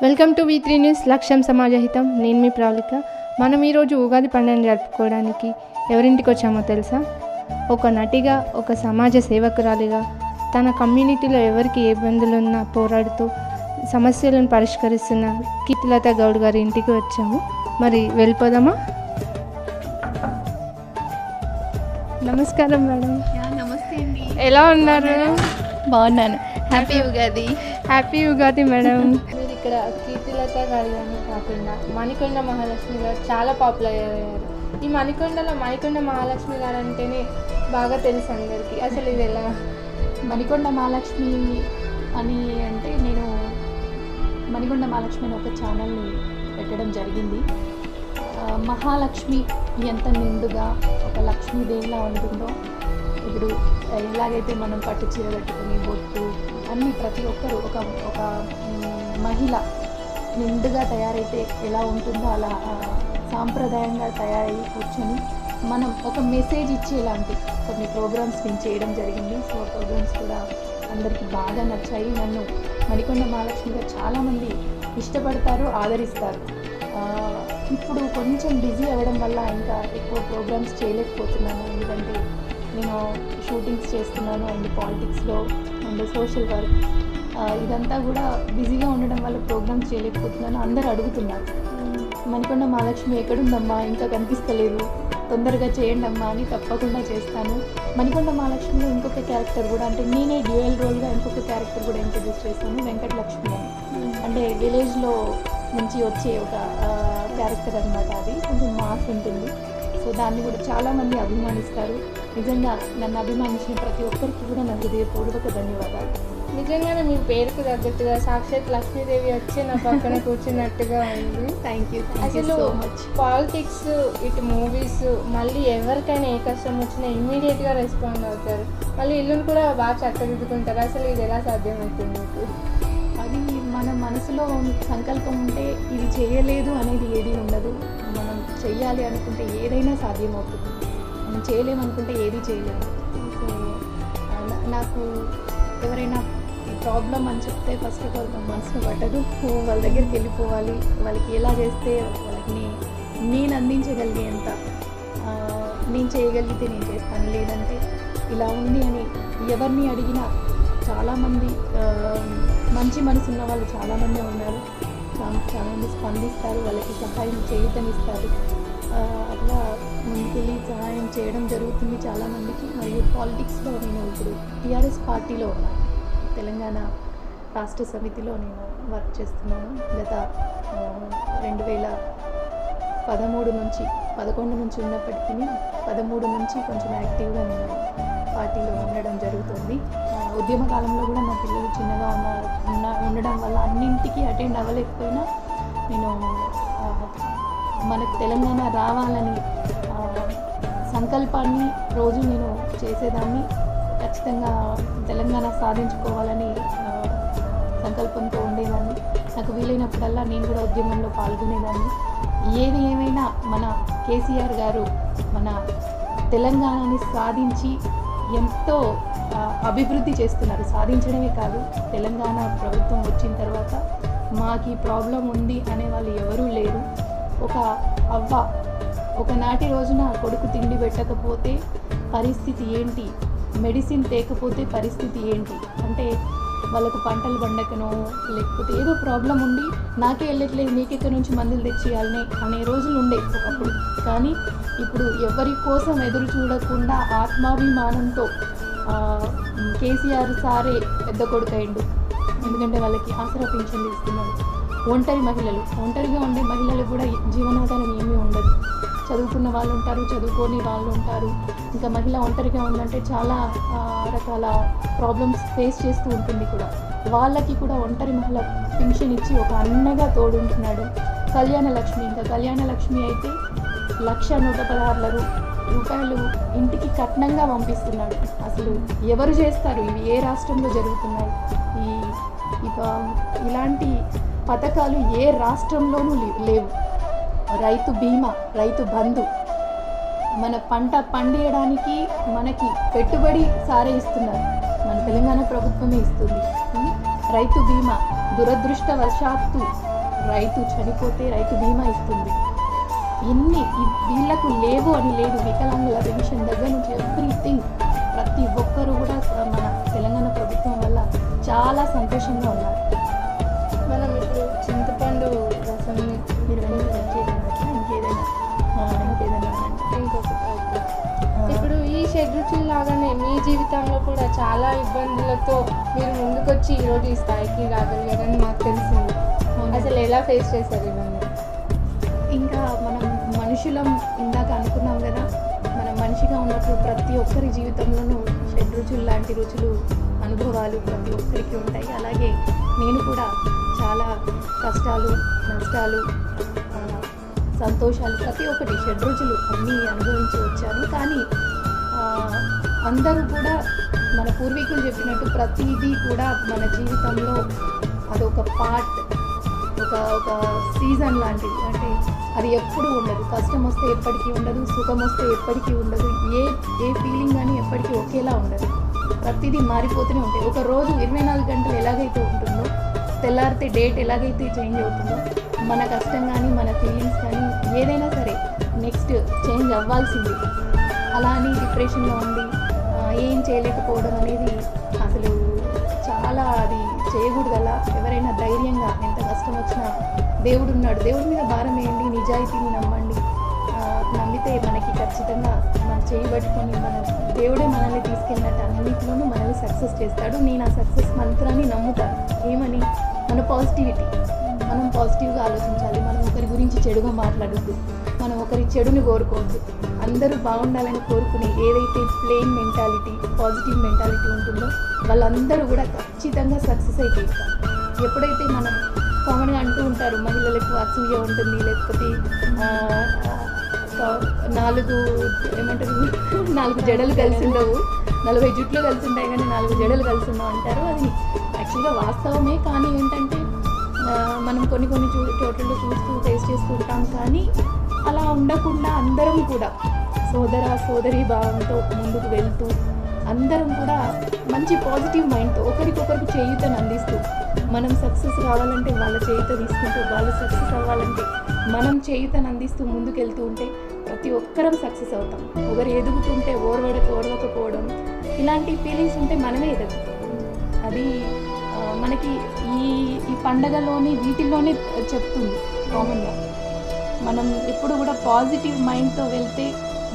Welcome to V3 news లక్ష్యం సమాజహితం. నేను మీ ప్రవళిక. మనం ఈరోజు ఉగాది పండుగను జరుపుకోవడానికి ఎవరింటికి వచ్చామో తెలుసా? ఒక నటిగా, ఒక సమాజ సేవకురాలిగా తన కమ్యూనిటీలో ఎవరికి ఏ ఇబ్బందులున్నా పోరాడుతూ సమస్యలను పరిష్కరిస్తున్న కీర్తిలత గౌడ్ గారి ఇంటికి వచ్చాము. మరి వెళ్ళిపోదామా? నమస్కారం మేడం. నమస్తే అండి. ఎలా ఉన్నారు? బాగున్నాను. Happy Ugadi. Happy Ugadi madam. మీరు ఇక్కడ కీర్తిలత గారి కాకుండా మణికొండ మహాలక్ష్మి గారు చాలా పాపులర్ అయ్యారు. ఈ మణికొండ మహాలక్ష్మి గారు అంటేనే బాగా తెలుసు అందరికీ. అసలు ఇది ఎలా? మణికొండ మహాలక్ష్మి అని అంటే నేను మణికొండ మహాలక్ష్మి అని ఒక ఛానల్ని పెట్టడం జరిగింది. మహాలక్ష్మి ఎంత నిండుగా ఒక లక్ష్మీదేవిలా ఉంటుందో, ఇప్పుడు ఎలాగైతే మనం పట్టు చీర కట్టుకుని బొట్టు అన్నీ ప్రతి ఒక్కరు ఒక మహిళ నిండుగా తయారైతే ఎలా ఉంటుందో అలా సాంప్రదాయంగా తయారై కూర్చొని మనం ఒక మెసేజ్ ఇచ్చేలాంటి కొన్ని ప్రోగ్రామ్స్ నేను చేయడం జరిగింది. సో ఆ ప్రోగ్రామ్స్ కూడా అందరికీ బాగా నచ్చాయి. నన్ను మణికొండ మహాలక్ష్మిగా చాలామంది ఇష్టపడతారు, ఆదరిస్తారు. ఇప్పుడు కొంచెం బిజీ అవ్వడం వల్ల ఇంకా ఎక్కువ ప్రోగ్రామ్స్ చేయలేకపోతున్నాను. ఎందుకంటే నేను షూటింగ్స్ చేస్తున్నాను అండ్ పాలిటిక్స్లో అండ్ సోషల్ వర్క్ ఇదంతా కూడా బిజీగా ఉండడం వల్ల ప్రోగ్రామ్స్ చేయలేకపోతున్నాను. అందరు అడుగుతున్నారు, మణికొండ మహాలక్ష్మి ఎక్కడుందమ్మా, ఇంకా కనిపిస్తలేదు, తొందరగా చేయండి అమ్మా అని. తప్పకుండా చేస్తాను. మణికొండ మహాలక్ష్మిలో ఇంకొక క్యారెక్టర్ కూడా, అంటే నేనే డ్యూయల్ రోల్గా ఇంకొక క్యారెక్టర్ కూడా ఇంట్రడ్యూస్ చేస్తాను, వెంకటలక్ష్మి అని. అంటే విలేజ్లో నుంచి వచ్చే ఒక క్యారెక్టర్ అనమాట. అది కొంచెం మాస్ ఉంటుంది. సో దాన్ని కూడా చాలామంది అభిమానిస్తారు. నిజంగా నన్ను అభిమానించిన ప్రతి ఒక్కరికి కూడా నా హృదయపూర్వక ధన్యవాదాలు. నిజంగానే మీ పేరుకు తగ్గట్టుగా సాక్షాత్ లక్ష్మీదేవి వచ్చి నా పక్కన కూర్చున్నట్టుగా ఉంది. థ్యాంక్ యూ అసలు సో మచ్. పాలిటిక్స్, ఇటు మూవీస్, మళ్ళీ ఎవరికైనా ఏ కష్టం వచ్చినా ఇమ్మీడియట్గా రెస్పాండ్ అవుతారు. మళ్ళీ ఇల్లును కూడా బాగా చక్కదిద్దుకుంటారు. అసలు ఇది ఎలా సాధ్యమవుతుంది మీకు? అది మన మనసులో సంకల్పం ఉంటే ఇది చేయలేదు అనేది ఏది ఉండదు. మనం చెయ్యాలి అనుకుంటే ఏదైనా సాధ్యమవుతుంది. మనం చేయలేమనుకుంటే ఏది చేయలేము. సో నాకు ఎవరైనా ప్రాబ్లం అని చెప్తే ఫస్ట్ ఆఫ్ ఆల్ నా మనసులో పట్టదు. వాళ్ళ దగ్గరికి వెళ్ళిపోవాలి. వాళ్ళకి ఎలా చేస్తే వాళ్ళకి నేను అందించగలిగేంత నేను చేయగలిగితే నేను చేస్తాను. లేదంటే ఇలా ఉంది అని ఎవరిని అడిగినా చాలామంది మంచి మనసు ఉన్న వాళ్ళు చాలామంది ఉన్నారు. చాలామంది స్పందిస్తారు, వాళ్ళకి సహాయం చేయటనిస్తారు. అట్లా ముందుకెళ్ళి సహాయం చేయడం జరుగుతుంది చాలామందికి. మరియు పాలిటిక్స్లో నేను ఇప్పుడు టీఆర్ఎస్ పార్టీలో ఉన్నాను. తెలంగాణ రాష్ట్ర సమితిలో నేను వర్క్ చేస్తున్నాను. గత 2011 నుంచి ఉన్నప్పటికీ 13 నుంచి కొంచెం యాక్టివ్గా నేను పార్టీలో ఉండడం జరుగుతుంది. ఉద్యమ కాలంలో కూడా నా పిల్లలు చిన్నగా ఉండడం వల్ల అన్నింటికి అటెండ్ అవ్వలేకపోయినా నేను మనకు తెలంగాణ రావాలని సంకల్పాన్ని రోజు నేను చేసేదాన్ని. ఖచ్చితంగా తెలంగాణ సాధించుకోవాలని సంకల్పంతో ఉండేదాన్ని. నాకు వీలైనప్పుడల్లా నేను కూడా ఉద్యమంలో పాల్గొనేదాన్ని. ఏది ఏమైనా మన కేసీఆర్ గారు మన తెలంగాణని సాధించి ఎంతో అభివృద్ధి చేస్తున్నారు. సాధించడమే కాదు, తెలంగాణ ప్రభుత్వం వచ్చిన తర్వాత మాకు ఈ ప్రాబ్లం ఉంది అనే వాళ్ళు ఎవరూ లేరు. ఒక అవ్వ ఒకనాటి రోజున కొడుకు తిండి పెట్టకపోతే పరిస్థితి ఏంటి, మెడిసిన్ తేకపోతే పరిస్థితి ఏంటి, అంటే వాళ్ళకు పంటలు పండకనో లేకపోతే ఏదో ప్రాబ్లం ఉండి నాకే వెళ్ళట్లేదు, నీకెక్కడి నుంచి మందులు తెచ్చేయాలని అనే రోజులు ఉండే ఒకప్పుడు. కానీ ఇప్పుడు ఎవరి కోసం ఎదురు చూడకుండా ఆత్మాభిమానంతో కేసీఆర్ సారే పెద్ద కొడుకు అయిండు. ఎందుకంటే వాళ్ళకి ఆసరా పింఛన్లు ఇస్తున్నాడు. ఒంటరిగా ఉండే మహిళలకు కూడా జీవనాధారం ఏమీ ఉండదు. చదువుకున్న వాళ్ళు ఉంటారు, చదువుకోని వాళ్ళు ఉంటారు. ఇంకా మహిళ ఒంటరిగా ఉందంటే చాలా రకాల ప్రాబ్లమ్స్ ఫేస్ చేస్తూ ఉంటుంది కూడా. వాళ్ళకి కూడా ఒంటరి మహిళ పింఛన్ ఇచ్చి ఒక అన్నగా తోడుంటున్నాడు. కళ్యాణ లక్ష్మి అయితే 1,116 రూపాయలు ఇంటికి కట్నంగా పంపిస్తున్నాడు. అసలు ఎవరు చేస్తారు ఇవి? ఏ రాష్ట్రంలో జరుగుతున్నాయి? ఇలాంటి పథకాలు ఏ రాష్ట్రంలోనూ లేవు. రైతు బీమా, రైతు బంధు, మన పంట పండియడానికి మనకి పెట్టుబడి సారే ఇస్తున్నారు, మన తెలంగాణ ప్రభుత్వమే ఇస్తుంది. రైతు బీమా దురదృష్టవశాత్తు రైతు చనిపోతే రైతు బీమా ఇస్తుంది. వీళ్ళకు లేవు అని లేదు. వికలాంగుల పెన్షన్ దగ్గర నుంచి ఎవ్రీథింగ్ ప్రతి ఒక్కరూ కూడా మన తెలంగాణ ప్రభుత్వం వల్ల చాలా సంతోషంగా ఉన్నారు. మనం ఇప్పుడు చింతపండు రసం మీరు ఇంకేదైనా ఇంకొకటి ఇప్పుడు ఈ షెడ్యూల్ లాగానే మీ జీవితంలో కూడా చాలా ఇబ్బందులతో మీరు ముందుకొచ్చి ఈరోజు ఈ స్థాయికి రాగలిగారని మాకు తెలిసింది. అసలు ఎలా ఫేస్ చేశారు ఇవన్నీ? ఇంకా మనం మనుషులం, ఇందాక అనుకున్నాం కదా, మనం మనిషిగా ఉన్నప్పుడు ప్రతి ఒక్కరి జీవితంలోనూ షడ్రుచులు లాంటి రుచులు అనుభవాలు ప్రతి ఒక్కరికి ఉంటాయి. అలాగే నేను కూడా చాలా కష్టాలు, నష్టాలు, సంతోషాలు ప్రతి ఒక్కటి షడ్రుచులు అన్నీ అనుభవించి వచ్చాను. కానీ అందరూ కూడా మన పూర్వీకులు చెప్పినట్టు ప్రతిదీ కూడా మన జీవితంలో అదొక పార్ట్, ఒక సీజన్ లాంటిది. అంటే అది ఎప్పుడు ఉండదు. కష్టం వస్తే ఎప్పటికీ ఉండదు, సుఖం వస్తే ఎప్పటికీ ఉండదు, ఏ ఫీలింగ్ కానీ ఎప్పటికీ ఒకేలా ఉండదు. ప్రతిదీ మారిపోతూనే ఉంటాయి. ఒక రోజు 24 గంటలు ఎలాగైతే ఉంటుందో, తెల్లారితే డేట్ ఎలాగైతే చేంజ్ అవుతుందో, మన కష్టం కానీ మన ఫీలింగ్స్ కానీ ఏదైనా సరే నెక్స్ట్ చేంజ్ అవ్వాల్సింది. అలా అని డిప్రెషన్లో ఉండి ఏం చేయలేకపోవడం అనేది అసలు చాలా అది చేయకూడదు. అలా ఎవరైనా ధైర్యంగా ఎంత కష్టం వచ్చినా దేవుడు ఉన్నాడు, దేవుడి మీద భారం వేయండి, నిజాయితీని నమ్మండి. నమ్మితే మనకి ఖచ్చితంగా మన చేయబట్టుకొని మన దేవుడే మనల్ని తీసుకెళ్ళినట్టు అన్నింటిలోనూ మనల్ని సక్సెస్ చేస్తాడు. నేను ఆ సక్సెస్ మంత్రాన్ని నమ్ముతాను. ఏమని? మన పాజిటివిటీ. మనం పాజిటివ్గా ఆలోచించాలి. మనం ఒకరి గురించి చెడుగా మాట్లాడొద్దు, మనం ఒకరి చెడుని కోరుకోవద్దు. అందరూ బాగుండాలని కోరుకునే ఏదైతే ప్లెయిన్ మెంటాలిటీ, పాజిటివ్ మెంటాలిటీ ఉంటుందో వాళ్ళందరూ కూడా ఖచ్చితంగా సక్సెస్ అయిపోతారు. ఎప్పుడైతే మనం కామన్గా అంటూ ఉంటారు మహిళలకు అసూయ ఉంటుంది, లేకపోతే 4 జడలు కలిసి ఉండవు, 40 జుట్లు కలిసి ఉంటాయి కానీ 4 జడలు కలిసి ఉండవు అంటారు. అది యాక్చువల్గా వాస్తవమే. కానీ ఏంటంటే మనం కొన్ని చోట్లలో చూస్తూ ఫేస్ చేస్తూ ఉంటాం. కానీ అలా ఉండకుండా అందరం కూడా సోదరీ భావంతో ముందుకు వెళ్తూ అందరం కూడా మంచి పాజిటివ్ మైండ్తో ఒకరికొకరికి చేయూతను అందిస్తూ, మనం సక్సెస్ రావాలంటే వాళ్ళ చేయూత తీసుకుంటూ, వాళ్ళు సక్సెస్ అవ్వాలంటే మనం చేయూతను అందిస్తూ ముందుకెళ్తూ ఉంటే ప్రతి ఒక్కరం సక్సెస్ అవుతాం. ఒకరు ఎదుగుతుంటే ఓర్వకపోవడం ఇలాంటి ఫీలింగ్స్ ఉంటే మనమే ఎదుగుతాం. అది మనకి ఈ పండగలోని వీటిల్లోనే చెప్తుంది కామన్గా. మనం ఎప్పుడు కూడా పాజిటివ్ మైండ్తో వెళ్తే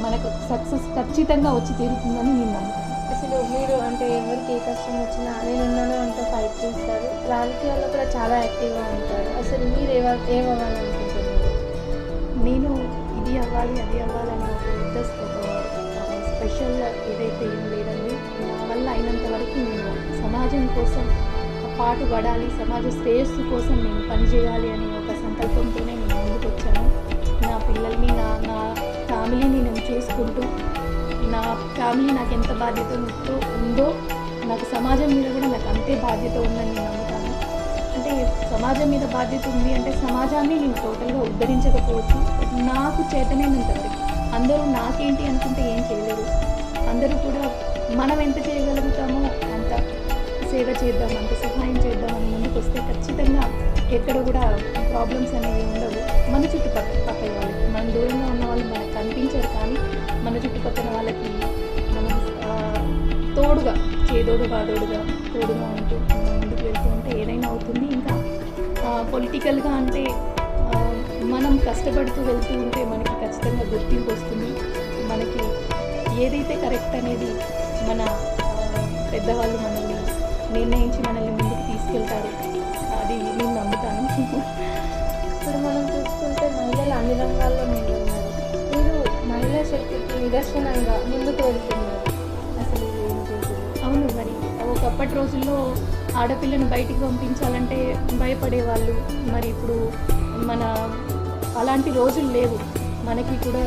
మనకు సక్సెస్ ఖచ్చితంగా వచ్చి తీరుతుందని నేను నమ్ముతాను. అసలు మీరు అంటే ఎవరికి ఏ కష్టం వచ్చినా నేనున్నాను అంటూ ఫైట్ చేస్తారు. రాజకీయాల్లో కూడా చాలా యాక్టివ్గా ఉంటారు. అసలు మీరు ఏమవ్వాలనుకుంటున్నారు? నేను ఇది అవ్వాలి అది అవ్వాలని ఒక స్పెషల్ ఏదైతే ఏం లేదండి. నా వల్ల అయినంత వరకు నేను సమాజం కోసం పాటుపడాలి, సమాజ శ్రేయస్సు కోసం నేను పనిచేయాలి అనే ఒక సంకల్పంతోనే నేను ముందుకు వచ్చాను. నా పిల్లల్ని నా ఫ్యామిలీని నేను చూసుకుంటూ, నా ఫ్యామిలీ నాకు ఎంత బాధ్యత ఉందో నాకు సమాజం మీద కూడా నాకు అంతే బాధ్యత ఉందని నేను నమ్ముతాను. అంటే సమాజం మీద బాధ్యత ఉంది అంటే సమాజాన్ని నేను టోటల్గా ఉద్ధరించకపోవచ్చు. నాకు చేతనైనంత వరకు అందరూ నాకేంటి అనుకుంటే ఏం చేయలేరు. అందరూ కూడా మనం ఎంత చేయగలుగుతామో అంత సేవ చేద్దాం, అంత సహాయం చేద్దామని ముందుకు వస్తే ఖచ్చితంగా ఎక్కడ కూడా ప్రాబ్లమ్స్ అనేవి ఉండవు. మన చుట్టుపక్కల వాళ్ళకి, మన దూరంగా ఉన్న వాళ్ళు మనకు కనిపించారు కానీ మన చుట్టుపక్కల వాళ్ళకి మనం తోడుగా, చేదోడు బాదోడుగా తోడుగా ఉంటూ ముందుకు వెళ్తూ ఉంటే ఏదైనా అవుతుంది. ఇంకా పొలిటికల్గా అంటే మనం కష్టపడుతూ వెళ్తూ ఉంటే మనకి ఖచ్చితంగా గుర్తింపు వస్తుంది. మనకి ఏదైతే కరెక్ట్ అనేది మన పెద్దవాళ్ళు మనల్ని నిర్ణయించి మనల్ని ముందుకు తీసుకెళ్తారు. అది నేను నమ్ముతాను. ఇప్పుడు మనం చూసుకుంటే మహిళలు అన్ని రంగాల్లో ఉన్నారు. మీరు మహిళా శక్తికి నిదర్శనంగా ముందుకు వెళ్తున్నారు. అసలు ఏం చేశారు? అవును, మరి ఒకప్పటి రోజుల్లో ఆడపిల్లను బయటికి పంపించాలంటే భయపడేవాళ్ళు. మరి ఇప్పుడు మన అలాంటి రోజులు లేవు. మనకి కూడా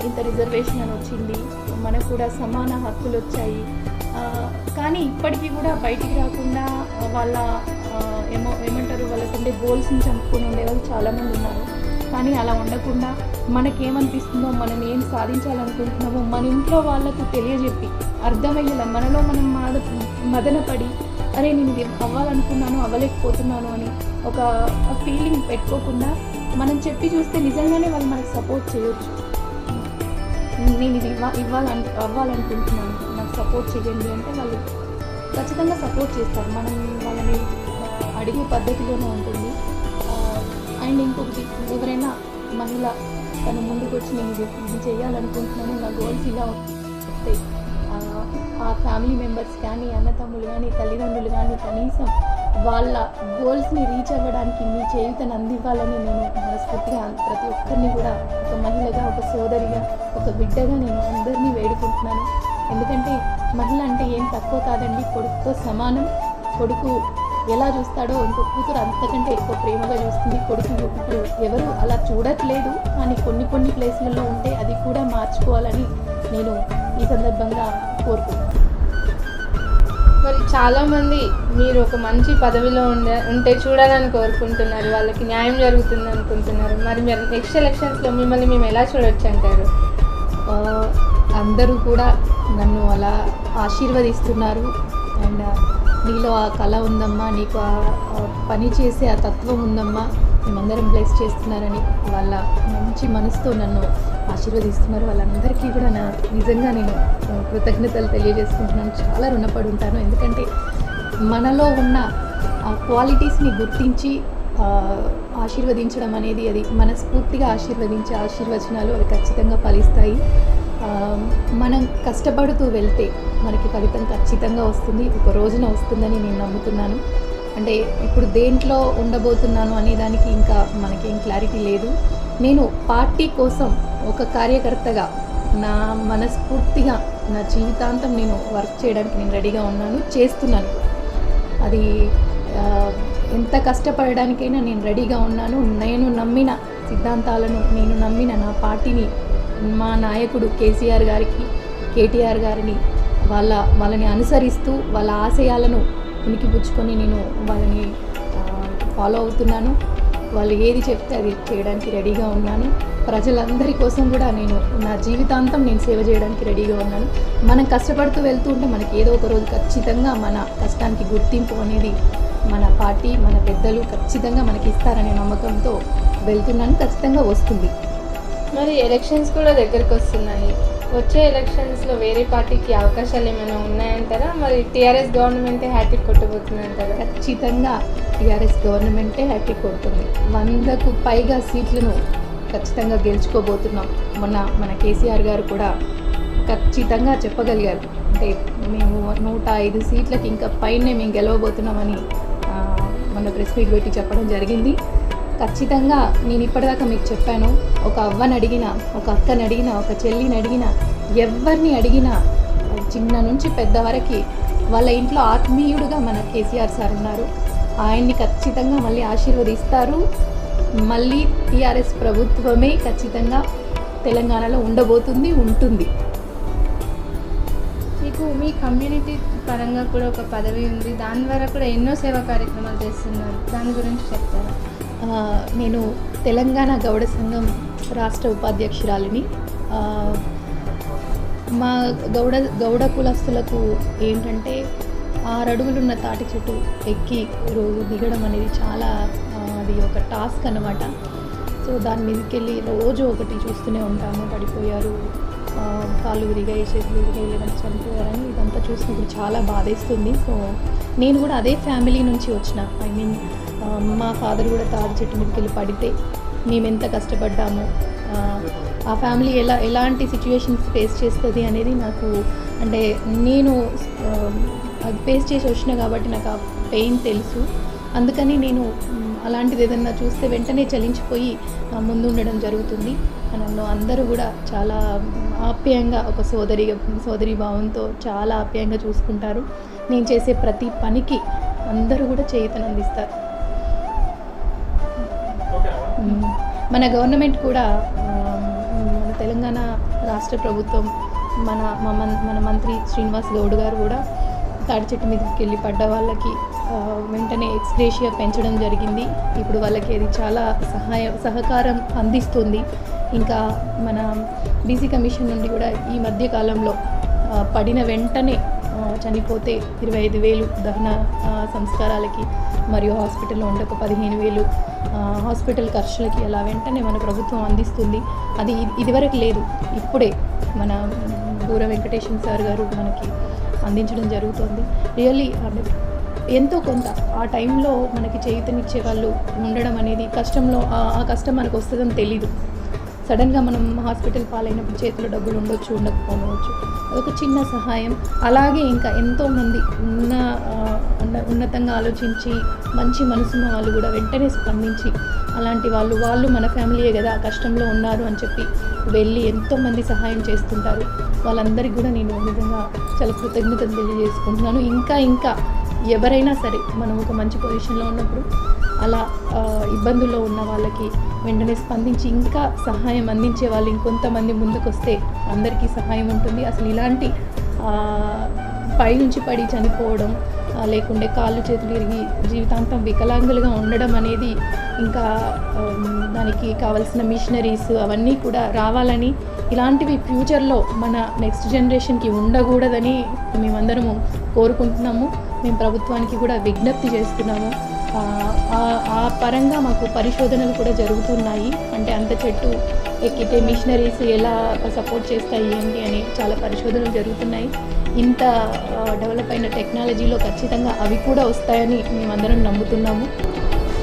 ఇంత రిజర్వేషన్ అని వచ్చింది, మనకు కూడా సమాన హక్కులు వచ్చాయి. కానీ ఇప్పటికీ కూడా బయటికి రాకుండా వాళ్ళ ఏమంటారు వాళ్ళకు ఉండే గోల్స్ని చంపుకొని ఉండేవాళ్ళు చాలామంది ఉన్నారు. కానీ అలా ఉండకుండా మనకేమనిపిస్తుందో, మనం ఏం సాధించాలనుకుంటున్నామో మన ఇంట్లో వాళ్ళకు తెలియజెప్పి అర్థమయ్యేలా మనలో మనం మదనపడి అరే నేను ఇది అవ్వాలనుకున్నాను అవ్వలేకపోతున్నాను అని ఒక ఫీలింగ్ పెట్టుకోకుండా మనం చెప్పి చూస్తే నిజంగానే వాళ్ళు మనకు సపోర్ట్ చేయొచ్చు. నేను ఇది అవ్వాలనుకుంటున్నాను, నాకు సపోర్ట్ చేయండి అంటే వాళ్ళు ఖచ్చితంగా సపోర్ట్ చేస్తారు. మనం వాళ్ళని అడిగే పద్ధతిలోనే ఉంటుంది. అండ్ ఇంకొకటి, ఎవరైనా మహిళ తన ముందుకు వచ్చి నేను ఇది చేయాలనుకుంటున్నాను, నా గోల్స్ ఇలా వస్తాయి, ఆ ఫ్యామిలీ మెంబర్స్ కానీ, అన్నతమ్ములు కానీ, తల్లిదండ్రులు కానీ కనీసం వాళ్ళ గోల్స్ని రీచ్ అవ్వడానికి మీ చేయుతను అందివ్వాలని నేను మనస్ఫూర్తిగా ప్రతి ఒక్కరిని కూడా ఒక మహిళగా, ఒక సోదరిగా, ఒక బిడ్డగా నేను అందరినీ వేడుకుంటున్నాను. ఎందుకంటే మహిళ అంటే ఏం తక్కువ కాదండి, కొడుకుతో సమానం. కొడుకు ఎలా చూస్తాడో ఇంకో కూతురు అంతకంటే ఎక్కువ ప్రేమగా చూస్తుంది. కొడుకు ఇప్పుడు ఎవరు అలా చూడట్లేదు, కానీ కొన్ని ప్లేస్లలో ఉంటే అది కూడా మార్చుకోవాలని నేను ఈ సందర్భంగా కోరుకుంటున్నాను. మరి చాలామంది మీరు ఒక మంచి పదవిలో ఉంటే చూడాలని కోరుకుంటున్నారు, వాళ్ళకి న్యాయం జరుగుతుంది అనుకుంటున్నారు. మరి మీరు నెక్స్ట్ ఎలక్షన్స్లో మిమ్మల్ని మేము ఎలా చూడొచ్చు అంటారు? అందరూ కూడా నన్ను అలా ఆశీర్వదిస్తున్నారు. అండ్ నీలో ఆ కళ ఉందమ్మా, నీకు ఆ పని చేసే ఆ తత్వం ఉందమ్మా, మేమందరం బ్లెస్ చేస్తున్నారని వాళ్ళ మంచి మనసుతో నన్ను ఆశీర్వదిస్తున్నారు. వాళ్ళందరికీ కూడా నిజంగా నేను కృతజ్ఞతలు తెలియజేసుకుంటున్నాను. చాలా రుణపడి ఉంటాను. ఎందుకంటే మనలో ఉన్న ఆ క్వాలిటీస్ని గుర్తించి ఆశీర్వదించడం అనేది, అది మనస్ఫూర్తిగా ఆశీర్వదించే ఆశీర్వచనాలు అవి ఖచ్చితంగా ఫలిస్తాయి. మనం కష్టపడుతూ వెళ్తే మనకి ఫలితం ఖచ్చితంగా వస్తుంది, ఒక రోజున వస్తుందని నేను నమ్ముతున్నాను. అంటే ఇప్పుడు దేంట్లో ఉండబోతున్నాను అనే దానికి ఇంకా మనకేం క్లారిటీ లేదు. నేను పార్టీ కోసం ఒక కార్యకర్తగా నా మనస్ఫూర్తిగా నా జీవితాంతం నేను వర్క్ చేయడానికి నేను రెడీగా ఉన్నాను, చేస్తున్నాను. అది ఎంత కష్టపడడానికైనా నేను రెడీగా ఉన్నాను. నేను నమ్మిన సిద్ధాంతాలను, నేను నమ్మిన నా పార్టీని, మా నాయకుడు కేసీఆర్ గారికి, కేటీఆర్ గారిని వాళ్ళని అనుసరిస్తూ వాళ్ళ ఆశయాలను ఉనికిపుచ్చుకొని నేను వాళ్ళని ఫాలో అవుతున్నాను. వాళ్ళు ఏది చెప్తే అది చేయడానికి రెడీగా ఉన్నాను. ప్రజలందరి కోసం కూడా నేను నా జీవితాంతం నేను సేవ చేయడానికి రెడీగా ఉన్నాను. మనం కష్టపడుతూ వెళ్తూ ఉంటే మనకి ఏదో ఒక రోజు ఖచ్చితంగా మన కష్టానికి గుర్తింపు అనేది మన పార్టీ, మన పెద్దలు ఖచ్చితంగా మనకి ఇస్తారనే నమ్మకంతో వెళ్తున్నాను. ఖచ్చితంగా వస్తుంది. మరి ఎలక్షన్స్ కూడా దగ్గరికి వస్తున్నాయి. వచ్చే ఎలక్షన్స్లో వేరే పార్టీకి అవకాశాలు ఏమైనా ఉన్నాయంటారా? మరి టీఆర్ఎస్ గవర్నమెంటే హ్యాట్రిక్ కొట్టబోతుందంటారా? ఖచ్చితంగా టీఆర్ఎస్ గవర్నమెంటే హ్యాట్రిక్ కొడుతుంది. 100కు పైగా సీట్లను ఖచ్చితంగా గెలుచుకోబోతున్నాం. మన కేసీఆర్ గారు కూడా ఖచ్చితంగా చెప్పగలిగారు. అంటే మేము 105 సీట్లకి ఇంకా పైనే మేము గెలవబోతున్నామని మన ప్రెస్ మీట్ పెట్టి చెప్పడం జరిగింది. ఖచ్చితంగా నేను ఇప్పటిదాకా మీకు చెప్పాను, ఒక అవ్వని అడిగినా, ఒక అక్కని అడిగినా, ఒక చెల్లిని అడిగినా, ఎవరిని అడిగినా, చిన్న నుంచి పెద్ద వరకు వాళ్ళ ఇంట్లో ఆత్మీయుడుగా మన కేసీఆర్ సార్ ఉన్నారు. ఆయన్ని ఖచ్చితంగా మళ్ళీ ఆశీర్వదిస్తారు. మళ్ళీ టీఆర్ఎస్ ప్రభుత్వమే ఖచ్చితంగా తెలంగాణలో ఉండబోతుంది, ఉంటుంది. మీకు మీ కమ్యూనిటీ పరంగా కూడా ఒక పదవి ఉంది, దాని ద్వారా కూడా ఎన్నో సేవా కార్యక్రమాలు చేస్తున్నారు, దాని గురించి చెప్తారా? నేను తెలంగాణ గౌడ సంఘం రాష్ట్ర ఉపాధ్యక్షురాలిని. మా గౌడ కులస్తులకు ఏంటంటే 6 అడుగులున్న తాటి చెట్టు ఎక్కి రోజు దిగడం అనేది చాలా అది ఒక టాస్క్ అన్నమాట. సో దాని మీదకి వెళ్ళి రోజు ఒకటి చూస్తూనే ఉంటాము. పడిపోయారు, కాళ్ళు విరిగాయి, చేతులు విరిగాయి, లేదంటే చనిపోయారని ఇదంతా చూసినప్పుడు చాలా బాధేస్తుంది. సో నేను కూడా అదే ఫ్యామిలీ నుంచి వచ్చిన. మా ఫాదర్ కూడా తాడి చెట్టు మీదకి వెళ్ళి పడితే మేము ఎంత కష్టపడ్డాము, ఆ ఫ్యామిలీ ఎలాంటి సిచ్యువేషన్స్ ఫేస్ చేస్తుంది అనేది నాకు, అంటే నేను అది ఫేస్ చేసి వచ్చిన కాబట్టి నాకు ఆ పెయిన్ తెలుసు. అందుకని నేను అలాంటిది ఏదన్నా చూస్తే వెంటనే చలించిపోయి ముందు ఉండడం జరుగుతుంది. నన్ను అందరూ కూడా చాలా ఆప్యాయంగా, ఒక సోదరి భావంతో చాలా ఆప్యాయంగా చూసుకుంటారు. నేను చేసే ప్రతి పనికి అందరూ కూడా చేయూతను అందిస్తారు. మన గవర్నమెంట్ కూడా, మన తెలంగాణ రాష్ట్ర ప్రభుత్వం, మన మంత్రి శ్రీనివాస్ గౌడ్ గారు కూడా తాడి చెట్టు మీదకి వెళ్ళి పడ్డ వాళ్ళకి వెంటనే ఎక్స్గ్రేషియా పెంచడం జరిగింది. ఇప్పుడు వాళ్ళకి అది చాలా సహకారం అందిస్తుంది. ఇంకా మన బీసీ కమిషన్ నుండి కూడా ఈ మధ్య కాలంలో పడిన వెంటనే చనిపోతే 25,000 దహన సంస్కారాలకి, మరియు హాస్పిటల్లో ఉండే ఒక 15,000 హాస్పిటల్ ఖర్చులకి అలా వెంటనే మన ప్రభుత్వం అందిస్తుంది. అది ఇదివరకు లేదు, ఇప్పుడే మన బూర వెంకటేశ్వర సార్ గారు మనకి అందించడం జరుగుతుంది. రియల్లీ ఎంతో కొంత ఆ టైంలో మనకి చేయూతనిచ్చే వాళ్ళు ఉండడం అనేది కష్టంలో ఆ కష్టం మనకు వస్తుందని తెలీదు. సడన్గా మనం హాస్పిటల్ పాలైనప్పుడు చేతిలో డబ్బులు ఉండొచ్చు, ఉండకపోవచ్చు. అదొక చిన్న సహాయం. అలాగే ఇంకా ఎంతోమంది ఉన్నతంగా ఆలోచించి మంచి మనసున్న వాళ్ళు కూడా వెంటనే స్పందించి అలాంటి వాళ్ళు మన ఫ్యామిలీయే కదా కష్టంలో ఉన్నారు అని చెప్పి వెళ్ళి ఎంతోమంది సహాయం చేస్తుంటారు. వాళ్ళందరికీ కూడా నేను నిజంగా చాలా కృతజ్ఞతలు తెలియజేసుకుంటున్నాను. ఇంకా ఎవరైనా సరే మనం ఒక మంచి పొజిషన్లో ఉన్నప్పుడు అలా ఇబ్బందుల్లో ఉన్న వాళ్ళకి వెంటనే స్పందించి ఇంకా సహాయం అందించే వాళ్ళు ఇంకొంతమంది ముందుకు వస్తే అందరికీ సహాయం ఉంటుంది. అసలు ఇలాంటి పైనుంచి పడి చనిపోవడం, లేకుంటే కాళ్ళు చేతులు ఇరిగి జీవితాంతం వికలాంగులుగా ఉండడం అనేది ఇంకా దానికి కావాల్సిన మిషనరీస్ అవన్నీ కూడా రావాలని, ఇలాంటివి ఫ్యూచర్లో మన నెక్స్ట్ జనరేషన్కి ఉండకూడదని మేమందరము కోరుకుంటున్నాము. మేము ప్రభుత్వానికి కూడా విజ్ఞప్తి చేస్తున్నాము. ఆ పరంగా మాకు పరిశోధనలు కూడా జరుగుతున్నాయి. అంటే అంత చెట్టు ఎక్కితే మిషనరీస్ ఎలా సపోర్ట్ చేస్తాయి ఏంటి అని చాలా పరిశోధనలు జరుగుతున్నాయి. ఇంత డెవలప్ అయిన టెక్నాలజీలో ఖచ్చితంగా అవి కూడా వస్తాయని మేమందరం నమ్ముతున్నాము.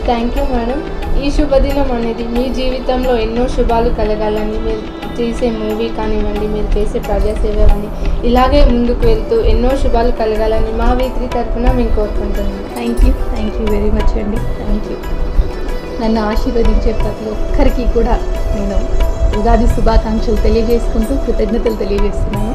Thank you madam. ఈ శుభదినం అనేది మీ జీవితంలో ఎన్నో శుభాలు కలగాలని, మీరు చేసే మూవీ కానివ్వండి, మీరు చేసే ప్రజాసేవ కానీ ఇలాగే ముందుకు వెళ్తూ ఎన్నో శుభాలు కలగాలని మా V3 తరఫున మేము కోరుకుంటున్నాం. థ్యాంక్ యూ వెరీ మచ్ అండి. Thank you. నన్ను ఆశీర్వదించే ప్రతి ఒక్కరికి కూడా నేను ఉగాది శుభాకాంక్షలు తెలియజేసుకుంటూ కృతజ్ఞతలు తెలియజేస్తున్నాను.